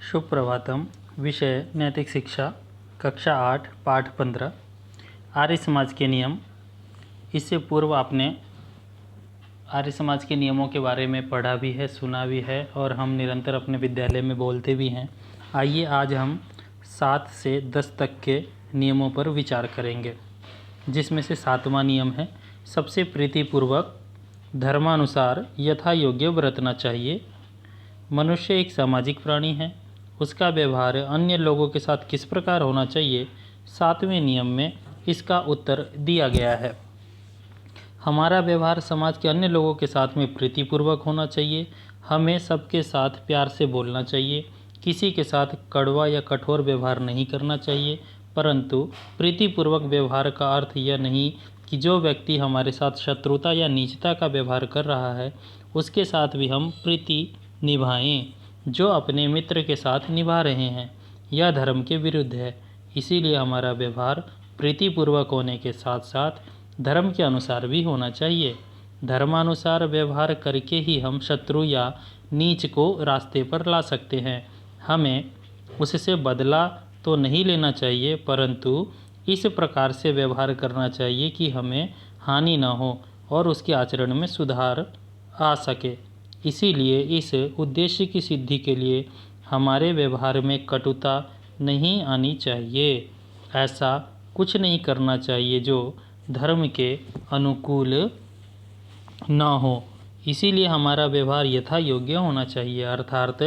सुप्रभातम। विषय नैतिक शिक्षा, कक्षा 8, पाठ 15, आर्य समाज के नियम। इससे पूर्व आपने आर्य समाज के नियमों के बारे में पढ़ा भी है, सुना भी है और हम निरंतर अपने विद्यालय में बोलते भी हैं। आइए आज हम 7 से 10 तक के नियमों पर विचार करेंगे, जिसमें से 7वां नियम है सबसे प्रीतिपूर्वक धर्मानुसार यथा योग्य बरतना चाहिए। मनुष्य एक सामाजिक प्राणी है, उसका व्यवहार अन्य लोगों के साथ किस प्रकार होना चाहिए, 7वें नियम में इसका उत्तर दिया गया है। हमारा व्यवहार समाज के अन्य लोगों के साथ में प्रीतिपूर्वक होना चाहिए। हमें सबके साथ प्यार से बोलना चाहिए, किसी के साथ कड़वा या कठोर व्यवहार नहीं करना चाहिए। परंतु प्रीतिपूर्वक व्यवहार का अर्थ यह नहीं कि जो व्यक्ति हमारे साथ शत्रुता या नीचता का व्यवहार कर रहा है उसके साथ भी हम प्रीति निभाएं जो अपने मित्र के साथ निभा रहे हैं। यह धर्म के विरुद्ध है। इसीलिए हमारा व्यवहार प्रीतिपूर्वक होने के साथ साथ धर्म के अनुसार भी होना चाहिए। धर्मानुसार व्यवहार करके ही हम शत्रु या नीच को रास्ते पर ला सकते हैं। हमें उससे बदला तो नहीं लेना चाहिए, परंतु इस प्रकार से व्यवहार करना चाहिए कि हमें हानि न हो और उसके आचरण में सुधार आ सके। इसीलिए इस उद्देश्य की सिद्धि के लिए हमारे व्यवहार में कटुता नहीं आनी चाहिए। ऐसा कुछ नहीं करना चाहिए जो धर्म के अनुकूल न हो। इसीलिए हमारा व्यवहार यथा योग्य होना चाहिए, अर्थात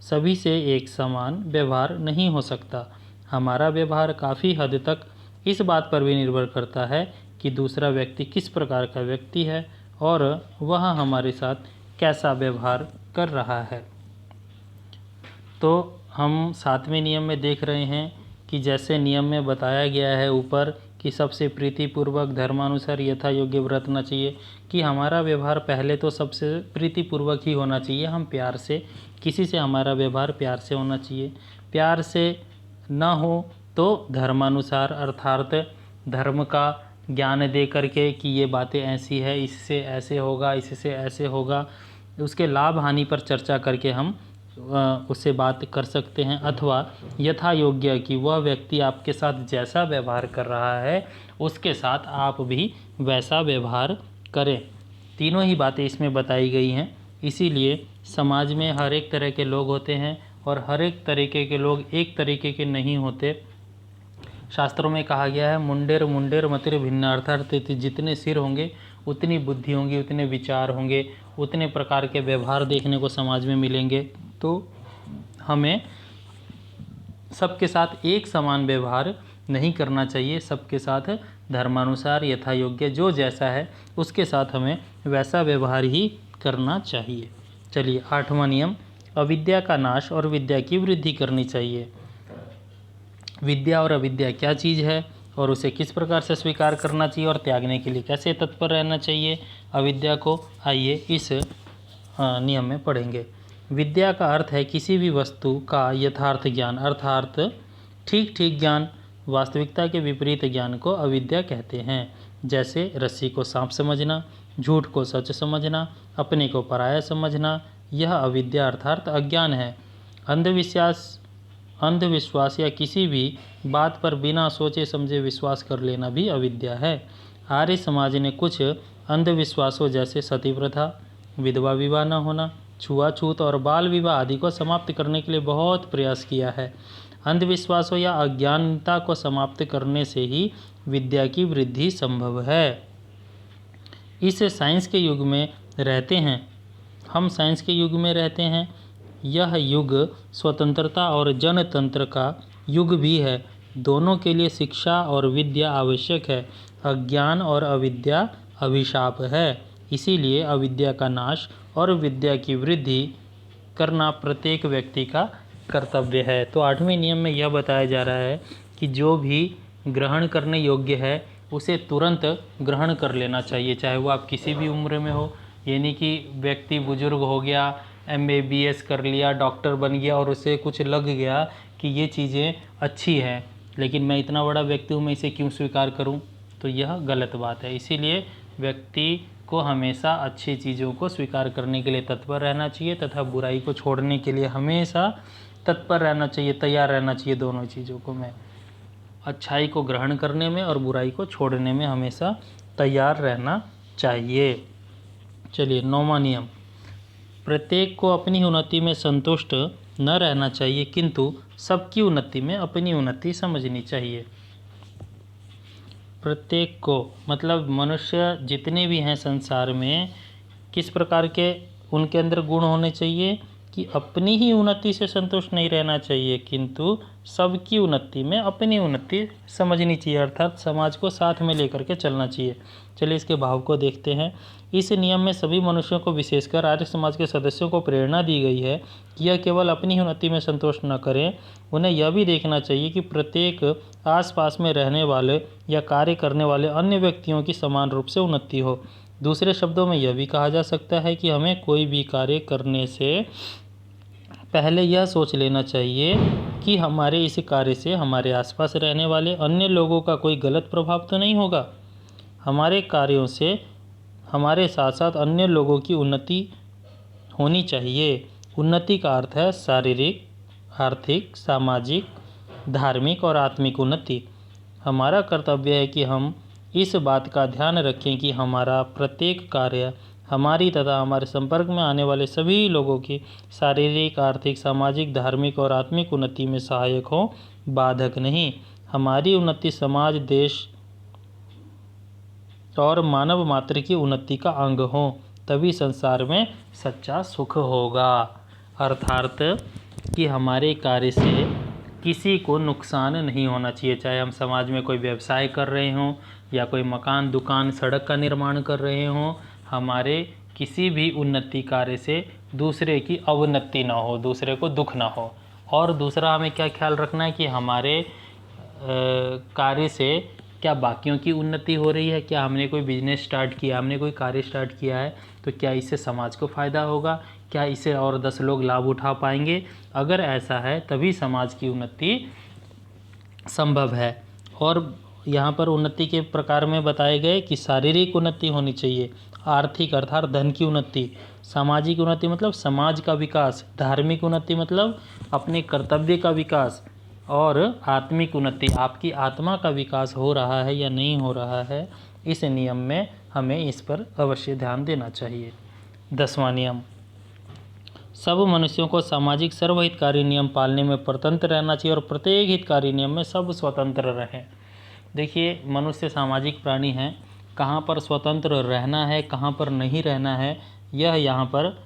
सभी से एक समान व्यवहार नहीं हो सकता। हमारा व्यवहार काफ़ी हद तक इस बात पर भी निर्भर करता है कि दूसरा व्यक्ति किस प्रकार का व्यक्ति है और वह हमारे साथ कैसा व्यवहार कर रहा है। तो हम 7वें नियम में देख रहे हैं कि जैसे नियम में बताया गया है ऊपर कि सबसे प्रीतिपूर्वक धर्मानुसार यथा योग्य बरतना चाहिए, कि हमारा व्यवहार पहले तो सबसे प्रीतिपूर्वक ही होना चाहिए। हम प्यार से, किसी से हमारा व्यवहार प्यार से होना चाहिए। प्यार से न हो तो धर्मानुसार, अर्थात धर्म का ज्ञान दे करके कि ये बातें ऐसी है, इससे ऐसे होगा, इससे ऐसे होगा, उसके लाभ हानि पर चर्चा करके हम उससे बात कर सकते हैं। अथवा यथा योग्य कि वह व्यक्ति आपके साथ जैसा व्यवहार कर रहा है उसके साथ आप भी वैसा व्यवहार करें। तीनों ही बातें इसमें बताई गई हैं। इसीलिए समाज में हर एक तरह के लोग होते हैं और हर एक तरीके के लोग एक तरीके के नहीं होते। शास्त्रों में कहा गया है मुंडेर मुंडेर मतिर भिन्न, अर्थात जितने सिर होंगे उतनी बुद्धि होंगी, उतने विचार होंगे, उतने प्रकार के व्यवहार देखने को समाज में मिलेंगे। तो हमें सबके साथ एक समान व्यवहार नहीं करना चाहिए। सबके साथ धर्मानुसार यथा योग्य जो जैसा है उसके साथ हमें वैसा व्यवहार ही करना चाहिए। चलिए 8वां नियम, अविद्या का नाश और विद्या की वृद्धि करनी चाहिए। विद्या और अविद्या क्या चीज़ है और उसे किस प्रकार से स्वीकार करना चाहिए और त्यागने के लिए कैसे तत्पर रहना चाहिए अविद्या को, आइए इस नियम में पढ़ेंगे। विद्या का अर्थ है किसी भी वस्तु का यथार्थ ज्ञान, अर्थात ठीक ठीक ज्ञान। वास्तविकता के विपरीत ज्ञान को अविद्या कहते हैं। जैसे रस्सी को सांप समझना, झूठ को सच समझना, अपने को पराया समझना, यह अविद्या अर्थात अज्ञान है। अंधविश्वास या किसी भी बात पर बिना सोचे समझे विश्वास कर लेना भी अविद्या है। आर्य समाज ने कुछ अंधविश्वासों जैसे सती प्रथा, विधवा विवाह न होना, छुआछूत और बाल विवाह आदि को समाप्त करने के लिए बहुत प्रयास किया है। अंधविश्वासों या अज्ञानता को समाप्त करने से ही विद्या की वृद्धि संभव है। इस साइंस के युग में रहते हैं हम साइंस के युग में रहते हैं। यह युग स्वतंत्रता और जनतंत्र का युग भी है। दोनों के लिए शिक्षा और विद्या आवश्यक है। अज्ञान और अविद्या अभिशाप है। इसीलिए अविद्या का नाश और विद्या की वृद्धि करना प्रत्येक व्यक्ति का कर्तव्य है। तो 8वें नियम में यह बताया जा रहा है कि जो भी ग्रहण करने योग्य है उसे तुरंत ग्रहण कर लेना चाहिए, चाहे वो आप किसी भी उम्र में हो। ये नहीं कि व्यक्ति बुजुर्ग हो गया, MBBS कर लिया, डॉक्टर बन गया और उसे कुछ लग गया कि ये चीज़ें अच्छी हैं, लेकिन मैं इतना बड़ा व्यक्ति हूँ, मैं इसे क्यों स्वीकार करूँ, तो यह गलत बात है। इसीलिए व्यक्ति को हमेशा अच्छी चीज़ों को स्वीकार करने के लिए तत्पर रहना चाहिए तथा बुराई को छोड़ने के लिए हमेशा तत्पर रहना चाहिए, तैयार रहना चाहिए दोनों चीज़ों को में। अच्छाई को ग्रहण करने में और बुराई को छोड़ने में हमेशा तैयार रहना चाहिए। चलिए 9वां नियम, प्रत्येक को अपनी उन्नति में संतुष्ट न रहना चाहिए किंतु सबकी उन्नति में अपनी उन्नति समझनी चाहिए। प्रत्येक को मतलब मनुष्य जितने भी हैं संसार में, किस प्रकार के उनके अंदर गुण होने चाहिए कि अपनी ही उन्नति से संतुष्ट नहीं रहना चाहिए किंतु सबकी उन्नति में अपनी उन्नति समझनी चाहिए, अर्थात समाज को साथ में लेकर के चलना चाहिए। चलिए इसके भाव को देखते हैं। इस नियम में सभी मनुष्यों को, विशेषकर आर्य समाज के सदस्यों को प्रेरणा दी गई है कि यह केवल अपनी उन्नति में संतुष्ट न करें, उन्हें यह भी देखना चाहिए कि प्रत्येक आसपास में रहने वाले या कार्य करने वाले अन्य व्यक्तियों की समान रूप से उन्नति हो। दूसरे शब्दों में यह भी कहा जा सकता है कि हमें कोई भी कार्य करने से पहले यह सोच लेना चाहिए कि हमारे इस कार्य से हमारे आसपास रहने वाले अन्य लोगों का कोई गलत प्रभाव तो नहीं होगा। हमारे कार्यों से हमारे साथ साथ अन्य लोगों की उन्नति होनी चाहिए। उन्नति का अर्थ है शारीरिक, आर्थिक, सामाजिक, धार्मिक और आत्मिक उन्नति। हमारा कर्तव्य है कि हम इस बात का ध्यान रखें कि हमारा प्रत्येक कार्य हमारी तथा हमारे संपर्क में आने वाले सभी लोगों की शारीरिक, आर्थिक, सामाजिक, धार्मिक और आत्मिक उन्नति में सहायक हो, बाधक नहीं। हमारी उन्नति समाज, देश और मानव मात्र की उन्नति का अंग हो, तभी संसार में सच्चा सुख होगा। अर्थात कि हमारे कार्य से किसी को नुकसान नहीं होना चाहिए, चाहे हम समाज में कोई व्यवसाय कर रहे हों या कोई मकान, दुकान, सड़क का निर्माण कर रहे हों, हमारे किसी भी उन्नति कार्य से दूसरे की अवनति ना हो, दूसरे को दुख ना हो। और दूसरा हमें क्या ख्याल रखना है कि हमारे कार्य से क्या बाकियों की उन्नति हो रही है, क्या हमने कोई बिजनेस स्टार्ट किया, हमने कोई कार्य स्टार्ट किया है तो क्या इससे समाज को फ़ायदा होगा, क्या इससे और 10 लोग लाभ उठा पाएंगे। अगर ऐसा है तभी समाज की उन्नति संभव है। और यहाँ पर उन्नति के प्रकार में बताए गए कि शारीरिक उन्नति होनी चाहिए, आर्थिक अर्थात धन की उन्नति, सामाजिक उन्नति मतलब समाज का विकास, धार्मिक उन्नति मतलब अपने कर्तव्य का विकास, और आत्मिक उन्नति आपकी आत्मा का विकास हो रहा है या नहीं हो रहा है। इस नियम में हमें इस पर अवश्य ध्यान देना चाहिए। 10वां नियम, सब मनुष्यों को सामाजिक सर्वहितकारी नियम पालने में स्वतंत्र रहना चाहिए और प्रत्येक हितकारी नियम में सब स्वतंत्र रहें। देखिए मनुष्य सामाजिक प्राणी हैं, कहाँ पर स्वतंत्र रहना है, कहाँ पर नहीं रहना है, यह यहाँ पर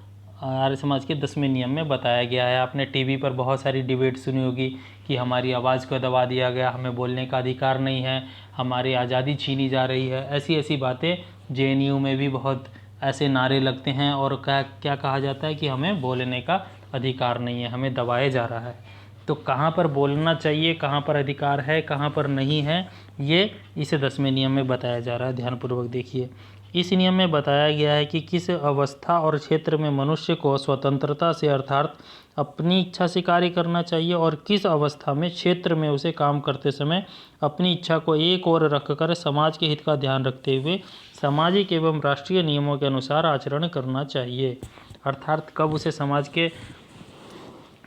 आर्य समाज के 10वें नियम में बताया गया है। आपने टीवी पर बहुत सारी डिबेट सुनी होगी कि हमारी आवाज़ को दबा दिया गया, हमें बोलने का अधिकार नहीं है, हमारी आज़ादी छीनी जा रही है, ऐसी ऐसी बातें। जेएनयू में भी बहुत ऐसे नारे लगते हैं और क्या कहा जाता है कि हमें बोलने का अधिकार नहीं है, हमें दबाया जा रहा है। तो कहाँ पर बोलना चाहिए, कहाँ पर अधिकार है, कहाँ पर नहीं है, ये इस 10वें नियम में बताया जा रहा है। ध्यानपूर्वक देखिए। इस नियम में बताया गया है कि किस अवस्था और क्षेत्र में मनुष्य को स्वतंत्रता से अर्थात अपनी इच्छा से कार्य करना चाहिए और किस अवस्था में, क्षेत्र में उसे काम करते समय अपनी इच्छा को एक ओर रखकर समाज के हित का ध्यान रखते हुए सामाजिक एवं राष्ट्रीय नियमों के अनुसार आचरण करना चाहिए। अर्थात कब उसे समाज के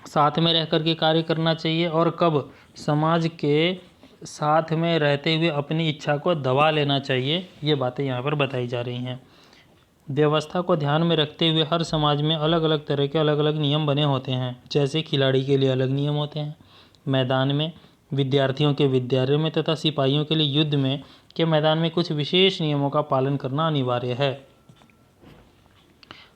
साथ में रह कर के कार्य करना चाहिए और कब समाज के साथ में रहते हुए अपनी इच्छा को दबा लेना चाहिए, ये बातें यहाँ पर बताई जा रही हैं। व्यवस्था को ध्यान में रखते हुए हर समाज में अलग अलग तरह के अलग अलग नियम बने होते हैं। जैसे खिलाड़ी के लिए अलग नियम होते हैं मैदान में, विद्यार्थियों के विद्यालय में तथा सिपाहियों के लिए युद्ध में के मैदान में कुछ विशेष नियमों का पालन करना अनिवार्य है।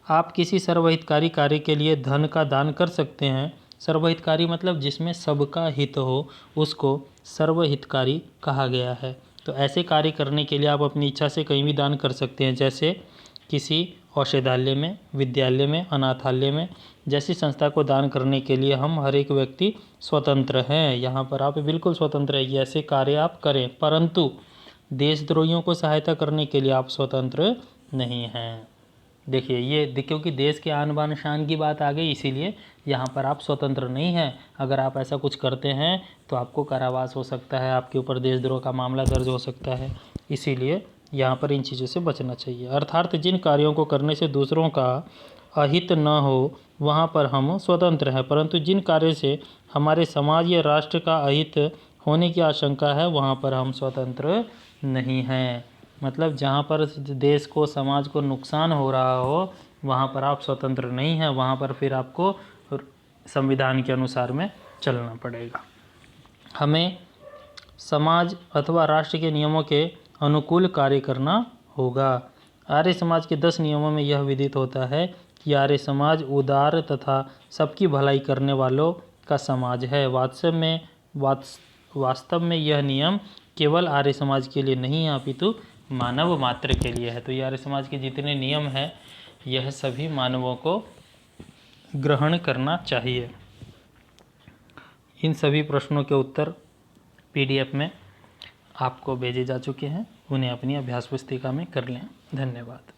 आप किसी सर्वहितकारी कार्य के लिए धन का दान कर सकते हैं। सर्वहितकारी मतलब जिसमें सबका हित हो, उसको सर्वहितकारी कहा गया है। तो ऐसे कार्य करने के लिए आप अपनी इच्छा से कहीं भी दान कर सकते हैं, जैसे किसी औषधालय में, विद्यालय में, अनाथालय में जैसी संस्था को दान करने के लिए हम हर एक व्यक्ति स्वतंत्र हैं। यहाँ पर आप बिल्कुल स्वतंत्र है, ऐसे कार्य आप करें, परंतु देशद्रोहियों को सहायता करने के लिए आप स्वतंत्र नहीं हैं। देखिए ये क्योंकि देश के आन बान शान की बात आ गई, इसीलिए यहाँ पर आप स्वतंत्र नहीं हैं। अगर आप ऐसा कुछ करते हैं तो आपको कारावास हो सकता है, आपके ऊपर देशद्रोह का मामला दर्ज हो सकता है। इसीलिए यहाँ पर इन चीज़ों से बचना चाहिए। अर्थात जिन कार्यों को करने से दूसरों का अहित न हो वहाँ पर हम स्वतंत्र हैं, परंतु जिन कार्यों से हमारे समाज या राष्ट्र का अहित होने की आशंका है वहाँ पर हम स्वतंत्र नहीं हैं। मतलब जहाँ पर देश को, समाज को नुकसान हो रहा हो वहाँ पर आप स्वतंत्र नहीं हैं, वहाँ पर फिर आपको संविधान के अनुसार में चलना पड़ेगा। हमें समाज अथवा राष्ट्र के नियमों के अनुकूल कार्य करना होगा। आर्य समाज के 10 नियमों में यह विदित होता है कि आर्य समाज उदार तथा सबकी भलाई करने वालों का समाज है। वास्तव में यह नियम केवल आर्य समाज के लिए नहीं है अपितु मानव मात्र के लिए है। तो ये आर्य समाज के जितने नियम हैं यह सभी मानवों को ग्रहण करना चाहिए। इन सभी प्रश्नों के उत्तर PDF में आपको भेजे जा चुके हैं, उन्हें अपनी अभ्यास पुस्तिका में कर लें। धन्यवाद।